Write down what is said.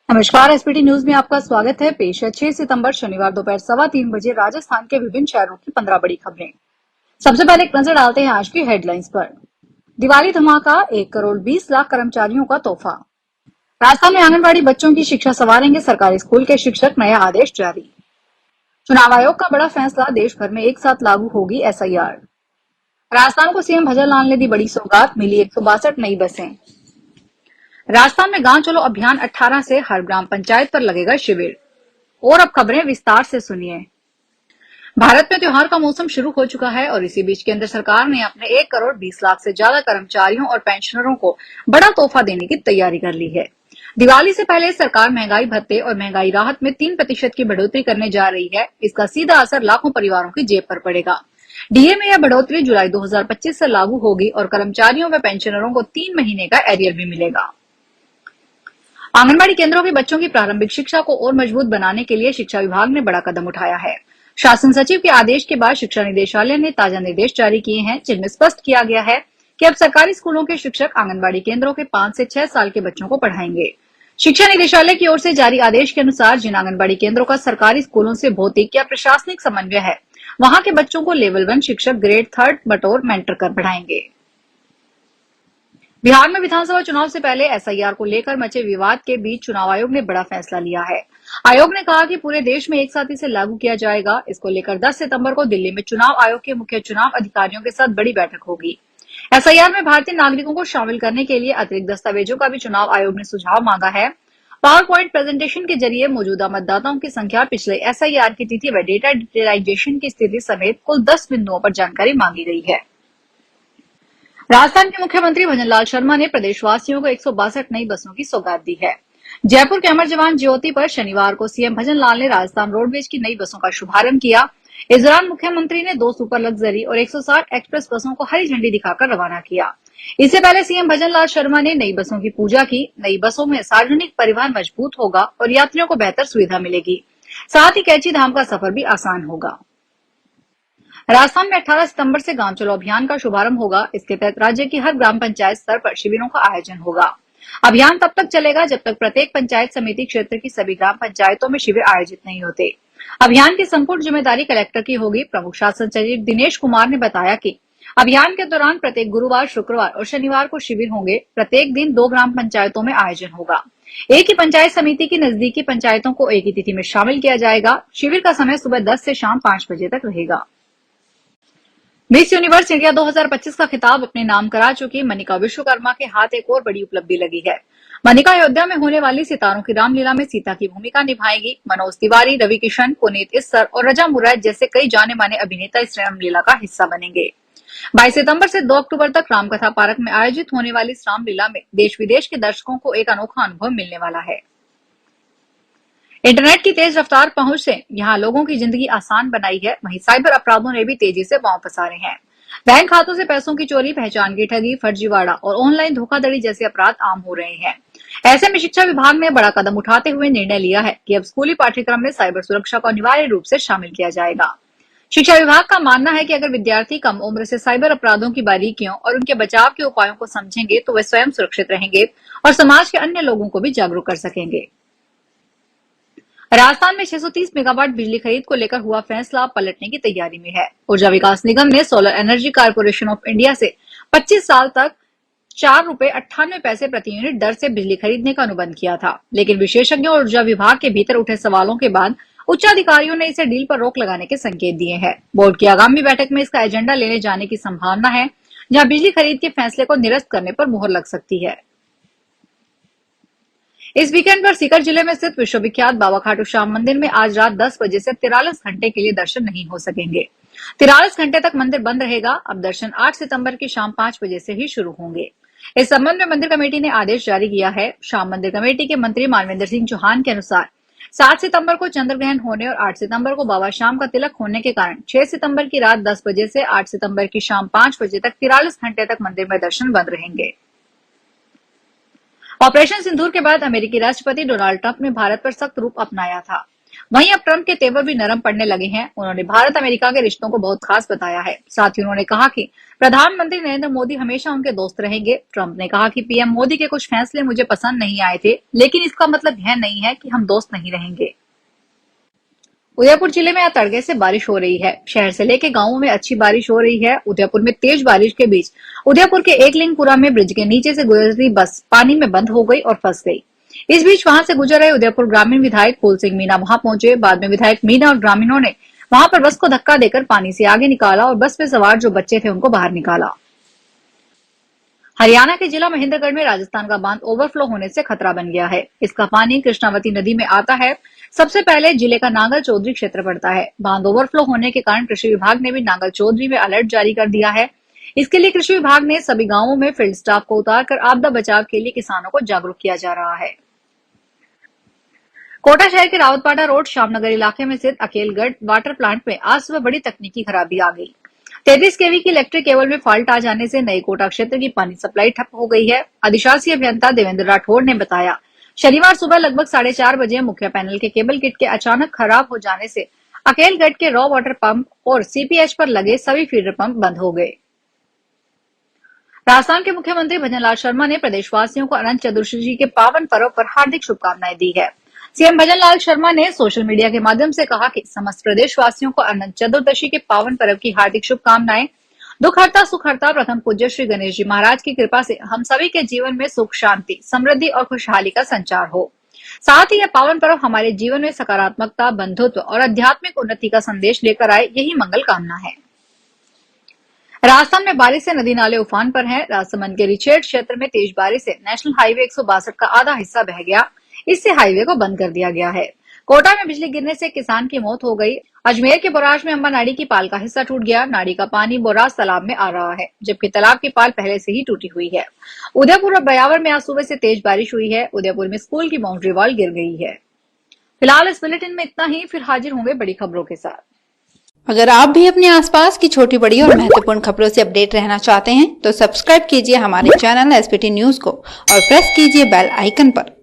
नमस्कार। SPT news में आपका स्वागत है। पेश है 6 सितंबर शनिवार दोपहर 3:15 राजस्थान के विभिन्न शहरों की 15 बड़ी खबरें। सबसे पहले एक नजर डालते हैं आज की हेडलाइंस पर। दिवाली धमाका, 1 करोड़ 20 लाख कर्मचारियों का तोहफा। राजस्थान में आंगनबाड़ी बच्चों की शिक्षा संवारेंगे सरकारी स्कूल के शिक्षक, नया आदेश जारी। चुनाव आयोग का बड़ा फैसला, देश भर में एक साथ लागू होगी एसआईआर। राजस्थान को सीएम भजन लाल ने दी बड़ी सौगात, मिली 162 नई बसें। राजस्थान में गांव चलो अभियान 18 से हर ग्राम पंचायत पर लगेगा शिविर। और अब खबरें विस्तार से सुनिए। भारत में त्योहार का मौसम शुरू हो चुका है और इसी बीच केंद्र सरकार ने अपने 1 करोड़ 20 लाख से ज्यादा कर्मचारियों और पेंशनरों को बड़ा तोहफा देने की तैयारी कर ली है। दिवाली से पहले सरकार महंगाई भत्ते और महंगाई राहत में 3% की बढ़ोतरी करने जा रही है। इसका सीधा असर लाखों परिवारों की जेब पर पड़ेगा। डीए में यह बढ़ोतरी जुलाई 2025 से लागू होगी और कर्मचारियों व पेंशनरों को 3 महीने का एरियर भी मिलेगा। आंगनबाड़ी केंद्रों के बच्चों की प्रारंभिक शिक्षा को और मजबूत बनाने के लिए शिक्षा विभाग ने बड़ा कदम उठाया है। शासन सचिव के आदेश के बाद शिक्षा निदेशालय ने ताजा निर्देश जारी किए हैं, जिनमें स्पष्ट किया गया है कि अब सरकारी स्कूलों के शिक्षक आंगनबाड़ी केंद्रों के 5 से 6 साल के बच्चों को पढ़ाएंगे। शिक्षा निदेशालय की ओर से जारी आदेश के अनुसार जिन आंगनबाड़ी केंद्रों का सरकारी स्कूलों से भौतिक या प्रशासनिक समन्वय है, वहां के बच्चों को लेवल 1 शिक्षक ग्रेड 3 बटोर मेंटर कर पढ़ाएंगे। बिहार में विधानसभा चुनाव से पहले एसआईआर को लेकर मचे विवाद के बीच चुनाव आयोग ने बड़ा फैसला लिया है। आयोग ने कहा कि पूरे देश में एक साथ इसे लागू किया जाएगा। इसको लेकर 10 सितंबर को दिल्ली में चुनाव आयोग के मुख्य चुनाव अधिकारियों के साथ बड़ी बैठक होगी। एसआईआर में भारतीय नागरिकों को शामिल करने के लिए अतिरिक्त दस्तावेजों का भी चुनाव आयोग ने सुझाव मांगा है। पावर प्वाइंट प्रेजेंटेशन के जरिए मौजूदा मतदाताओं की संख्या, पिछले एसआईआर की तिथि व डेटा डिटेलाइजेशन की स्थिति समेत कुल 10 बिंदुओं पर जानकारी मांगी गई है। राजस्थान के मुख्यमंत्री भजन लाल शर्मा ने प्रदेशवासियों को 162 नई बसों की सौगात दी है। जयपुर के अमर जवान ज्योति पर शनिवार को सीएम भजन लाल ने राजस्थान रोडवेज की नई बसों का शुभारंभ किया। इस दौरान मुख्यमंत्री ने 2 सुपर लग्जरी और 160 एक्सप्रेस बसों को हरी झंडी दिखाकर रवाना किया। इससे पहले सीएम भजन लाल शर्मा ने नई बसों की पूजा की। नई बसों में सार्वजनिक परिवहन मजबूत होगा और यात्रियों को बेहतर सुविधा मिलेगी। साथ ही कैची धाम का सफर भी आसान होगा। राजस्थान में 18 सितंबर से गांव चलो अभियान का शुभारंभ होगा। इसके तहत राज्य की हर ग्राम पंचायत स्तर पर शिविरों का आयोजन होगा। अभियान तब तक चलेगा जब तक प्रत्येक पंचायत समिति क्षेत्र की सभी ग्राम पंचायतों में शिविर आयोजित नहीं होते। अभियान की संपूर्ण जिम्मेदारी कलेक्टर की होगी। प्रमुख शासन सचिव दिनेश कुमार ने बताया कि अभियान के दौरान प्रत्येक गुरुवार, शुक्रवार और शनिवार को शिविर होंगे। प्रत्येक दिन 2 ग्राम पंचायतों में आयोजन होगा। एक ही पंचायत समिति की नजदीकी पंचायतों को एक ही तिथि में शामिल किया जाएगा। शिविर का समय सुबह 10 से शाम 5 बजे तक रहेगा। मिस यूनिवर्स इंडिया 2025 का खिताब अपने नाम करा चुकी मनिका विश्वकर्मा के हाथ एक और बड़ी उपलब्धि लगी है। मनिका अयोध्या में होने वाली सितारों की रामलीला में सीता की भूमिका निभाएगी। मनोज तिवारी, रवि किशन, पुनीत इस्सर और रजा मुराद जैसे कई जाने माने अभिनेता इस रामलीला का हिस्सा बनेंगे। 22 सितंबर से 2 अक्टूबर तक रामकथा पार्क में आयोजित होने वाली इस रामलीला में देश विदेश के दर्शकों को एक अनोखा अनुभव मिलने वाला है। इंटरनेट की तेज रफ्तार पहुंच से यहां लोगों की जिंदगी आसान बनाई है, वहीं साइबर अपराधों ने भी तेजी से पांव पसारे हैं। बैंक खातों से पैसों की चोरी, पहचान की ठगी, फर्जीवाड़ा और ऑनलाइन धोखाधड़ी जैसे अपराध आम हो रहे हैं। ऐसे में शिक्षा विभाग ने बड़ा कदम उठाते हुए निर्णय लिया है कि अब स्कूली पाठ्यक्रम में साइबर सुरक्षा को अनिवार्य रूप से शामिल किया जाएगा। शिक्षा विभाग का मानना है कि अगर विद्यार्थी कम उम्र से साइबर अपराधों की बारीकियों और उनके बचाव के उपायों को समझेंगे तो वे स्वयं सुरक्षित रहेंगे और समाज के अन्य लोगों को भी जागरूक कर सकेंगे। राजस्थान में 630 मेगावाट बिजली खरीद को लेकर हुआ फैसला पलटने की तैयारी में है। ऊर्जा विकास निगम ने solar energy corporation of India से 25 साल तक ₹4.98 प्रति यूनिट दर से बिजली खरीदने का अनुबंध किया था, लेकिन विशेषज्ञों और ऊर्जा विभाग के भीतर उठे सवालों के बाद उच्च अधिकारियों ने इसे डील पर रोक लगाने के संकेत दिए हैं। बोर्ड की आगामी बैठक में इसका एजेंडा लेने जाने की संभावना है, जहां बिजली खरीद के फैसले को निरस्त करने पर मुहर लग सकती है। इस वीकेंड पर सीकर जिले में स्थित विश्वविख्यात बाबा खाटू श्याम मंदिर में आज रात 10 बजे से 43 घंटे के लिए दर्शन नहीं हो सकेंगे। 43 घंटे तक मंदिर बंद रहेगा। अब दर्शन 8 सितंबर की शाम 5 बजे से ही शुरू होंगे। इस संबंध में मंदिर कमेटी ने आदेश जारी किया है। श्याम मंदिर कमेटी के मंत्री मानवेंद्र सिंह चौहान के अनुसार 7 सितंबर को चंद्र ग्रहण होने और 8 सितंबर को बाबा श्याम का तिलक होने के कारण 6 सितंबर की रात 10 बजे से 8 सितंबर की शाम 5 बजे तक 43 घंटे तक मंदिर में दर्शन बंद रहेंगे। ऑपरेशन सिंदूर के बाद अमेरिकी राष्ट्रपति डोनाल्ड ट्रंप ने भारत पर सख्त रूख अपनाया था। वहीं अब ट्रंप के तेवर भी नरम पड़ने लगे हैं। उन्होंने भारत अमेरिका के रिश्तों को बहुत खास बताया है। साथ ही उन्होंने कहा कि प्रधानमंत्री नरेंद्र मोदी हमेशा उनके दोस्त रहेंगे। ट्रंप ने कहा कि पीएम मोदी के कुछ फैसले मुझे पसंद नहीं आए थे, लेकिन इसका मतलब यह नहीं है कि हम दोस्त नहीं रहेंगे। उदयपुर जिले में आज तड़के से बारिश हो रही है। शहर से लेकर गांवों में अच्छी बारिश हो रही है। उदयपुर में तेज बारिश के बीच उदयपुर के एकलिंगपुरा में ब्रिज के नीचे से गुजरती बस पानी में बंद हो गई और फंस गई। इस बीच वहां से गुजर रहे उदयपुर ग्रामीण विधायक फूल सिंह मीणा वहां पहुंचे। बाद में विधायक मीणा और ग्रामीणों ने वहां पर बस को धक्का देकर पानी से आगे निकाला और बस में सवार जो बच्चे थे उनको बाहर निकाला। हरियाणा के जिला महेंद्रगढ़ में राजस्थान का बांध ओवरफ्लो होने से खतरा बन गया है। इसका पानी कृष्णावती नदी में आता है। सबसे पहले जिले का नांगल चौधरी क्षेत्र पड़ता है। बांध ओवरफ्लो होने के कारण कृषि विभाग ने भी नांगल चौधरी में अलर्ट जारी कर दिया है। इसके लिए कृषि विभाग ने सभी गांवों में फील्ड स्टाफ को उतारकर आपदा बचाव के लिए किसानों को जागरूक किया जा रहा है। कोटा शहर के रावतपाटा रोड श्यामनगर इलाके में स्थित अकेलगढ़ वाटर प्लांट में आज सुबह बड़ी तकनीकी खराबी आ गई। 33 केवी की इलेक्ट्रिक केबल में फॉल्ट आ जाने से नई कोटा क्षेत्र की पानी सप्लाई ठप हो गई है। अधिशासी अभियंता देवेंद्र राठौड़ ने बताया, शनिवार सुबह लगभग 4:30 बजे मुख्य पैनल के केबल किट के अचानक खराब हो जाने से अकेलगढ़ के रॉ वाटर पंप और सीपीएच पर लगे सभी फीडर पंप बंद हो गए। राजस्थान के मुख्यमंत्री भजनलाल शर्मा ने प्रदेशवासियों को अनंत चतुर्दशी के पावन पर्व पर हार्दिक शुभकामनाएं दी है। सीएम भजनलाल शर्मा ने सोशल मीडिया के माध्यम से कहा कि समस्त प्रदेशवासियों को अनंत चतुर्दशी के पावन पर्व की हार्दिक शुभकामनाएं। दुखहर्ता सुखहर्ता प्रथम पूज्य श्री गणेश जी महाराज की कृपा से हम सभी के जीवन में सुख, शांति, समृद्धि और खुशहाली का संचार हो। साथ ही यह पावन पर्व हमारे जीवन में सकारात्मकता, बंधुत्व और आध्यात्मिक उन्नति का संदेश लेकर आए, यही मंगल कामना है। राजस्थान में बारिश से नदी नाले उफान पर हैं। राजसमंद के रिचेड क्षेत्र में तेज बारिश से नेशनल हाईवे 162 का आधा हिस्सा बह गया। इससे हाईवे को बंद कर दिया गया है। कोटा में बिजली गिरने से किसान की मौत हो गई। अजमेर के बोराज में अम्बा नाड़ी की पाल का हिस्सा टूट गया। नाड़ी का पानी बोराज तालाब में आ रहा है, जबकि तालाब की पाल पहले से ही टूटी हुई है। उदयपुर और बयावर में आज सुबह से तेज बारिश हुई है। उदयपुर में स्कूल की बाउंड्री वॉल गिर गई है। फिलहाल इस बुलेटिन में इतना ही, फिर हाजिर होंगे बड़ी खबरों के साथ। अगर आप भी अपने आसपास की छोटी बड़ी और महत्वपूर्ण खबरों से अपडेट रहना चाहते हैं तो सब्सक्राइब कीजिए हमारे चैनल एसपीटी न्यूज को और प्रेस कीजिए बेल आइकन पर।